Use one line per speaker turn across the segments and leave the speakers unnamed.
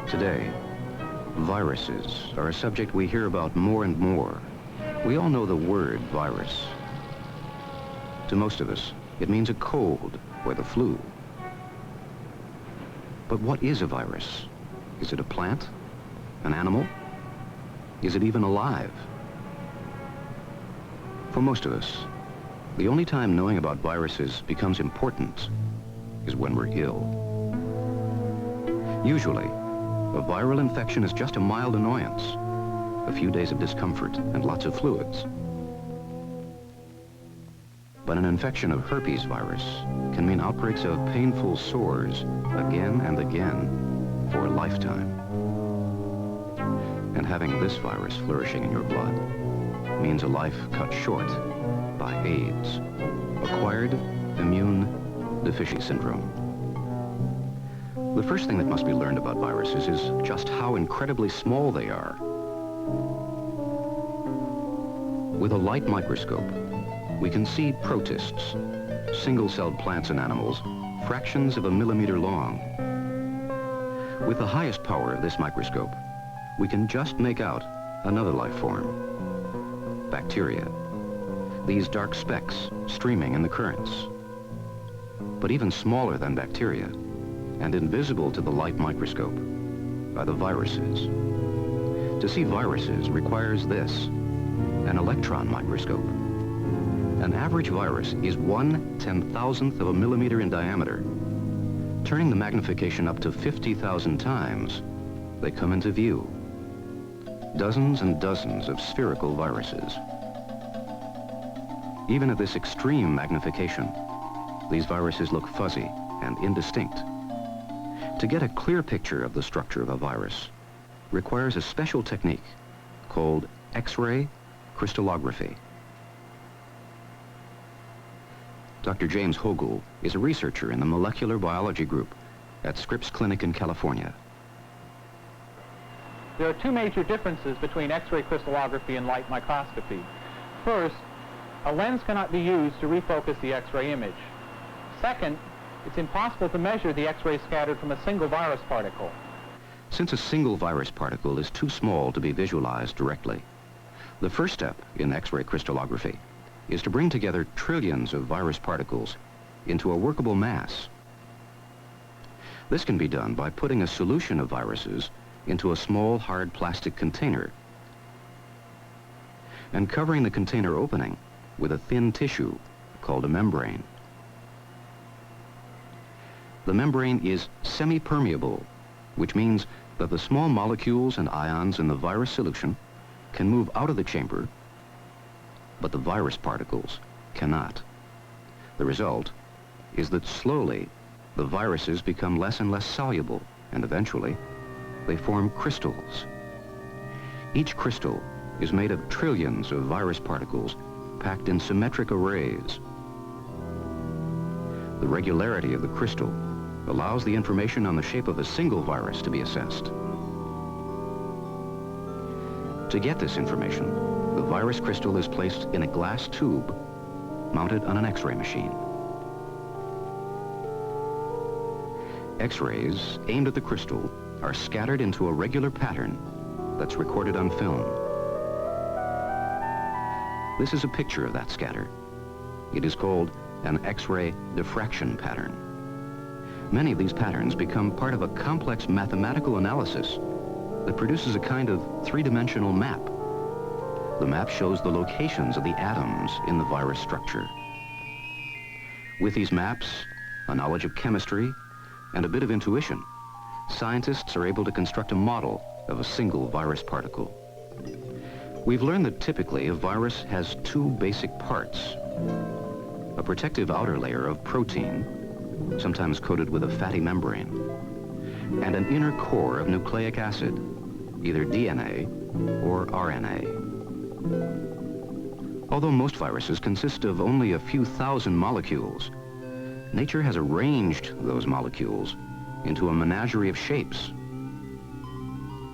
Today, viruses are a subject we hear about more and more. We all know the word virus. To most of us, it means a cold or the flu. But what is a virus? Is it a plant? An animal? Is it even alive? For most of us, the only time knowing about viruses becomes important is when we're ill. Usually, a viral infection is just a mild annoyance, a few days of discomfort and lots of fluids. But an infection of herpes virus can mean outbreaks of painful sores again and again for a lifetime. And having this virus flourishing in your blood means a life cut short by AIDS, acquired immune deficiency syndrome. The first thing that must be learned about viruses is just how incredibly small they are. With a light microscope, we can see protists, single-celled plants and animals, fractions of a millimeter long. With the highest power of this microscope, we can just make out another life form, bacteria. These dark specks streaming in the currents. But even smaller than bacteria, and invisible to the light microscope, are the viruses. To see viruses requires this, an electron microscope. An average virus is 1/10,000th of a millimeter in diameter. Turning the magnification up to 50,000 times, they come into view. Dozens and dozens of spherical viruses. Even at this extreme magnification, these viruses look fuzzy and indistinct. To get a clear picture of the structure of a virus requires a special technique called X-ray crystallography. Dr. James Hogle is a researcher in the molecular biology group at Scripps Clinic in California.
There are two major differences between X-ray crystallography and light microscopy. First, a lens cannot be used to refocus the X-ray image. Second, it's impossible to measure the X-ray scattered from a single virus particle.
Since a single virus particle is too small to be visualized directly, the first step in X-ray crystallography is to bring together trillions of virus particles into a workable mass. This can be done by putting a solution of viruses into a small hard plastic container and covering the container opening with a thin tissue called a membrane. The membrane is semi-permeable, which means that the small molecules and ions in the virus solution can move out of the chamber, but the virus particles cannot. The result is that slowly the viruses become less and less soluble, and eventually they form crystals. Each crystal is made of trillions of virus particles packed in symmetric arrays. The regularity of the crystal allows the information on the shape of a single virus to be assessed. To get this information, the virus crystal is placed in a glass tube mounted on an X-ray machine. X-rays aimed at the crystal are scattered into a regular pattern that's recorded on film. This is a picture of that scatter. It is called an X-ray diffraction pattern. Many of these patterns become part of a complex mathematical analysis that produces a kind of three-dimensional map. The map shows the locations of the atoms in the virus structure. With these maps, a knowledge of chemistry, and a bit of intuition, scientists are able to construct a model of a single virus particle. We've learned that typically a virus has two basic parts: a protective outer layer of protein, sometimes coated with a fatty membrane, and an inner core of nucleic acid, either DNA or RNA. Although most viruses consist of only a few thousand molecules, nature has arranged those molecules into a menagerie of shapes.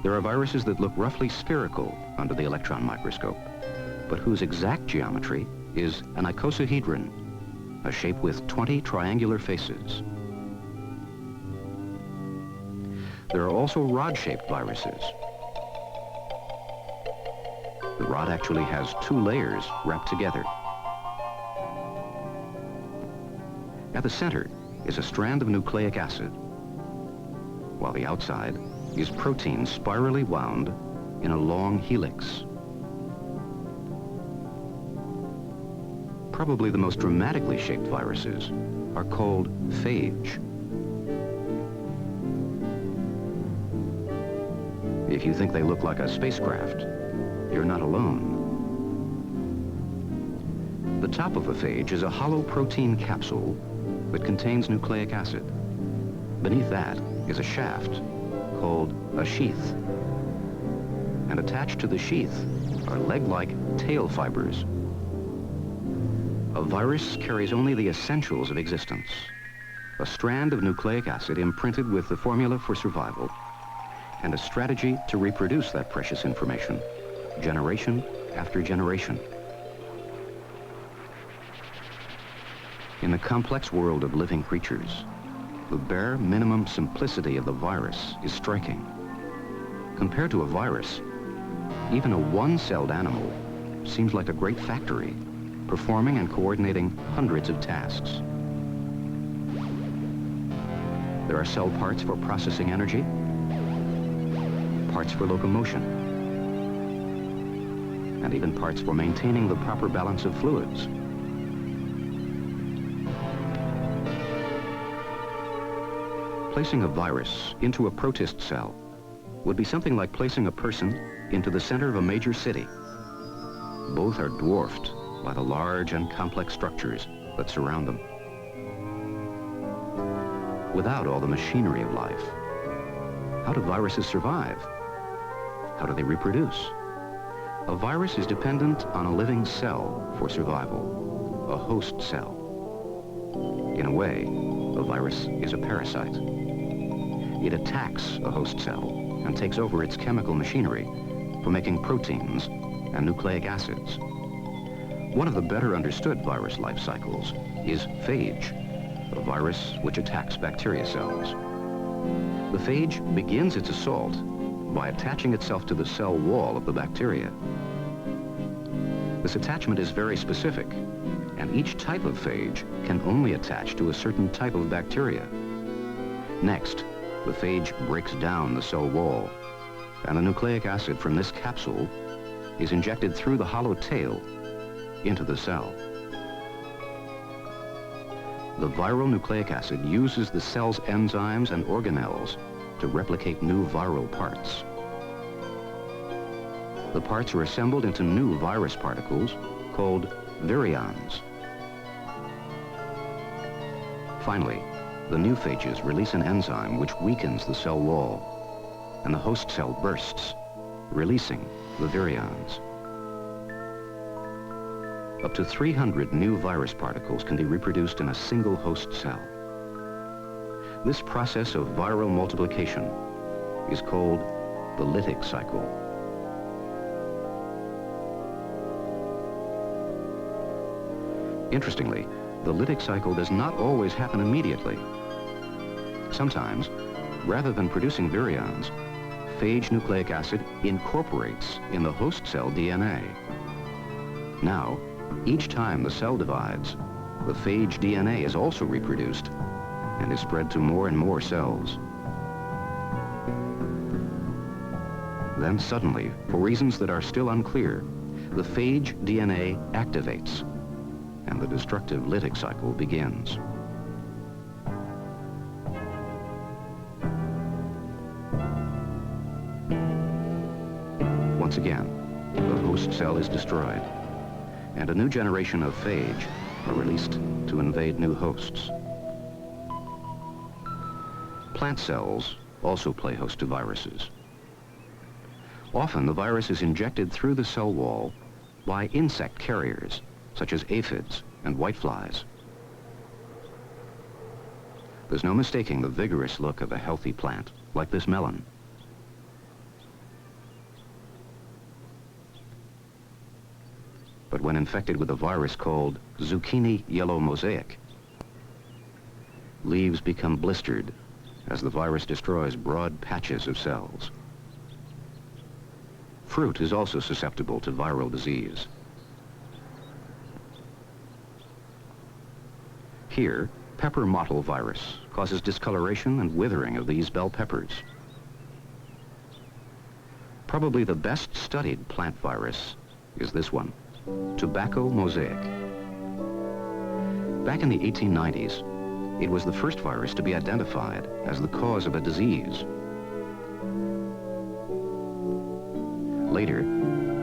There are viruses that look roughly spherical under the electron microscope, but whose exact geometry is an icosahedron, a shape with 20 triangular faces. There are also rod-shaped viruses. The rod actually has two layers wrapped together. At the center is a strand of nucleic acid, while the outside is protein spirally wound in a long helix. Probably the most dramatically shaped viruses are called phage. If you think they look like a spacecraft, you're not alone. The top of a phage is a hollow protein capsule that contains nucleic acid. Beneath that is a shaft called a sheath. And attached to the sheath are leg-like tail fibers. A virus carries only the essentials of existence. A strand of nucleic acid imprinted with the formula for survival, and a strategy to reproduce that precious information, generation after generation. In the complex world of living creatures, the bare minimum simplicity of the virus is striking. Compared to a virus, even a one-celled animal seems like a great factory, performing and coordinating hundreds of tasks. There are cell parts for processing energy, parts for locomotion, and even parts for maintaining the proper balance of fluids. Placing a virus into a protist cell would be something like placing a person into the center of a major city. Both are dwarfed by the large and complex structures that surround them. Without all the machinery of life, how do viruses survive? How do they reproduce? A virus is dependent on a living cell for survival, a host cell. In a way, a virus is a parasite. It attacks a host cell and takes over its chemical machinery for making proteins and nucleic acids. One of the better understood virus life cycles is phage, a virus which attacks bacteria cells. The phage begins its assault by attaching itself to the cell wall of the bacteria. This attachment is very specific, and each type of phage can only attach to a certain type of bacteria. Next, the phage breaks down the cell wall, and the nucleic acid from this capsule is injected through the hollow tail into the cell. The viral nucleic acid uses the cell's enzymes and organelles to replicate new viral parts. The parts are assembled into new virus particles called virions. Finally, the new phages release an enzyme which weakens the cell wall, and the host cell bursts, releasing the virions. Up to 300 new virus particles can be reproduced in a single host cell. This process of viral multiplication is called the lytic cycle. Interestingly, the lytic cycle does not always happen immediately. Sometimes, rather than producing virions, phage nucleic acid incorporates in the host cell DNA. Now, each time the cell divides, the phage DNA is also reproduced and is spread to more and more cells. Then suddenly, for reasons that are still unclear, the phage DNA activates, and the destructive lytic cycle begins. Once again, the host cell is destroyed, and a new generation of phage are released to invade new hosts. Plant cells also play host to viruses. Often the virus is injected through the cell wall by insect carriers, such as aphids and whiteflies. There's no mistaking the vigorous look of a healthy plant, like this melon. But when infected with a virus called zucchini yellow mosaic, leaves become blistered as the virus destroys broad patches of cells. Fruit is also susceptible to viral disease. Here, pepper mottle virus causes discoloration and withering of these bell peppers. Probably the best studied plant virus is this one, tobacco mosaic. Back in the 1890s, it was the first virus to be identified as the cause of a disease. Later,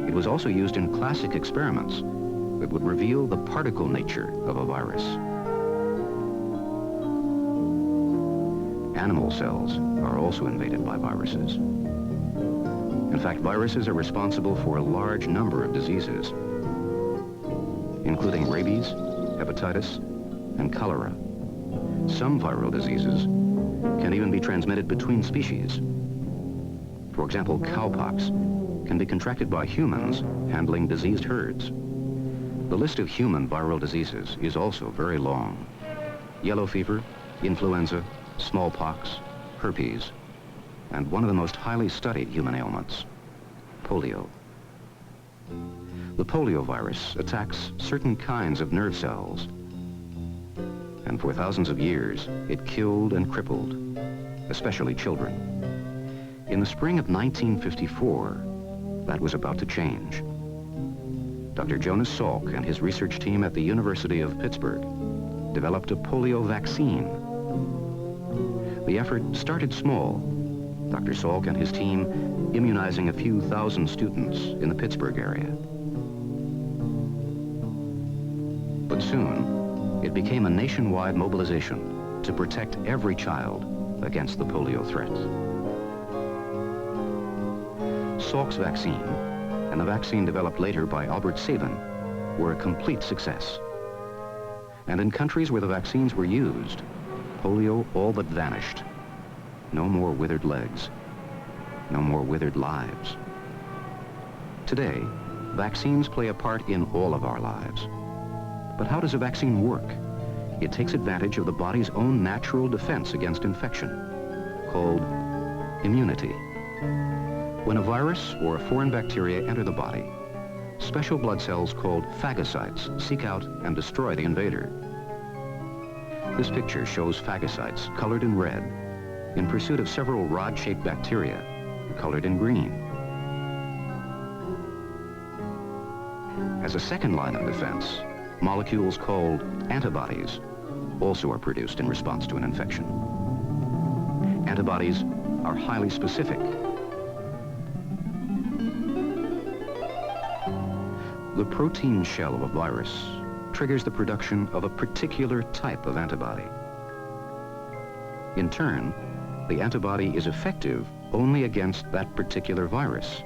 it was also used in classic experiments that would reveal the particle nature of a virus. Animal cells are also invaded by viruses. In fact, viruses are responsible for a large number of diseases, including rabies, hepatitis, and cholera. Some viral diseases can even be transmitted between species. For example, cowpox can be contracted by humans handling diseased herds. The list of human viral diseases is also very long. Yellow fever, influenza, smallpox, herpes, and one of the most highly studied human ailments, polio. The polio virus attacks certain kinds of nerve cells, and for thousands of years, it killed and crippled, especially children. In the spring of 1954, that was about to change. Dr. Jonas Salk and his research team at the University of Pittsburgh developed a polio vaccine. The effort started small, Dr. Salk and his team immunizing a few thousand students in the Pittsburgh area. But soon, it became a nationwide mobilization to protect every child against the polio threat. Salk's vaccine and the vaccine developed later by Albert Sabin were a complete success. And in countries where the vaccines were used, polio all but vanished. No more withered legs, no more withered lives. Today, vaccines play a part in all of our lives. But how does a vaccine work? It takes advantage of the body's own natural defense against infection, called immunity. When a virus or a foreign bacteria enter the body, special blood cells called phagocytes seek out and destroy the invader. This picture shows phagocytes colored in red in pursuit of several rod-shaped bacteria colored in green. As a second line of defense, molecules called antibodies also are produced in response to an infection. Antibodies are highly specific. The protein shell of a virus triggers the production of a particular type of antibody. In turn, the antibody is effective only against that particular virus.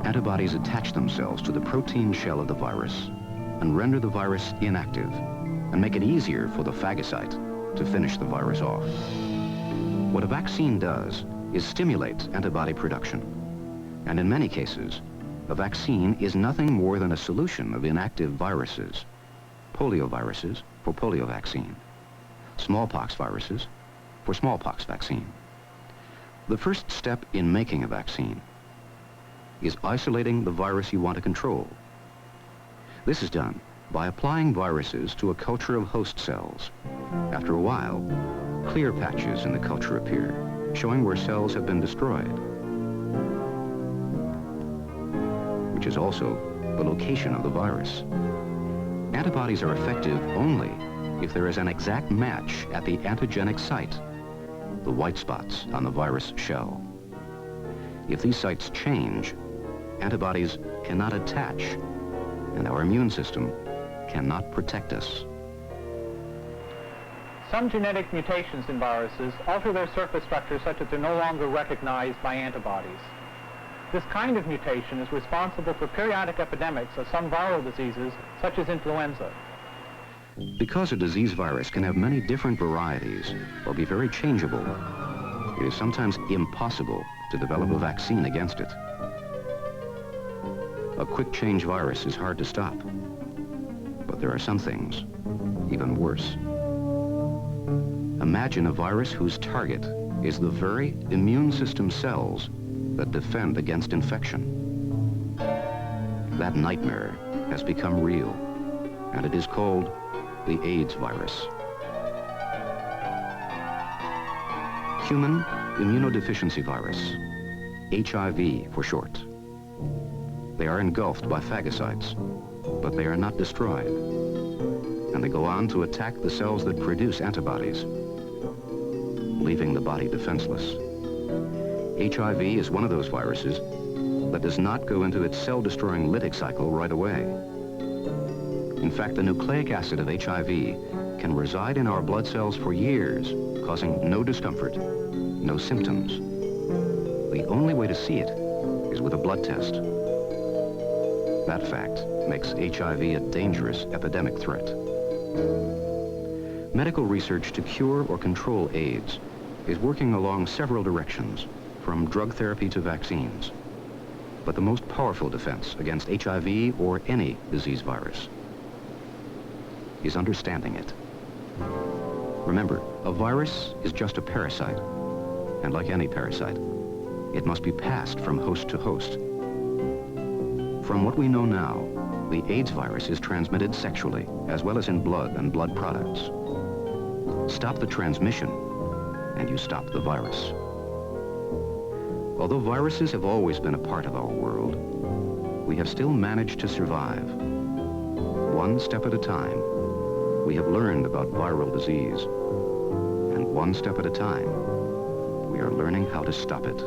Antibodies attach themselves to the protein shell of the virus and render the virus inactive and make it easier for the phagocyte to finish the virus off. What a vaccine does is stimulate antibody production, and in many cases, a vaccine is nothing more than a solution of inactive viruses. Polioviruses for polio vaccine. Smallpox viruses for smallpox vaccine. The first step in making a vaccine is isolating the virus you want to control. This is done by applying viruses to a culture of host cells. After a while, clear patches in the culture appear, showing where cells have been destroyed, which is also the location of the virus. Antibodies are effective only if there is an exact match at the antigenic site, the white spots on the virus shell. If these sites change, antibodies cannot attach, and our immune system cannot protect us.
Some genetic mutations in viruses alter their surface structure such that they're no longer recognized by antibodies. This kind of mutation is responsible for periodic epidemics of some viral diseases, such as influenza.
Because a disease virus can have many different varieties or be very changeable, it is sometimes impossible to develop a vaccine against it. A quick change virus is hard to stop, but there are some things even worse. A Imagine a virus whose target is the very immune system cells that defend against infection. That nightmare has become real, and it is called the AIDS virus. Human immunodeficiency virus, HIV for short. They are engulfed by phagocytes, but they are not destroyed, and they go on to attack the cells that produce antibodies, leaving the body defenseless. HIV is one of those viruses that does not go into its cell-destroying lytic cycle right away. In fact, the nucleic acid of HIV can reside in our blood cells for years, causing no discomfort, no symptoms. The only way to see it is with a blood test. That fact makes HIV a dangerous epidemic threat. Medical research to cure or control AIDS is working along several directions, from drug therapy to vaccines. But the most powerful defense against HIV or any disease virus is understanding it. Remember, a virus is just a parasite, and like any parasite, it must be passed from host to host. From what we know now, the AIDS virus is transmitted sexually, as well as in blood and blood products. Stop the transmission, and you stop the virus. Although viruses have always been a part of our world, we have still managed to survive. One step at a time, we have learned about viral disease, and one step at a time, we are learning how to stop it.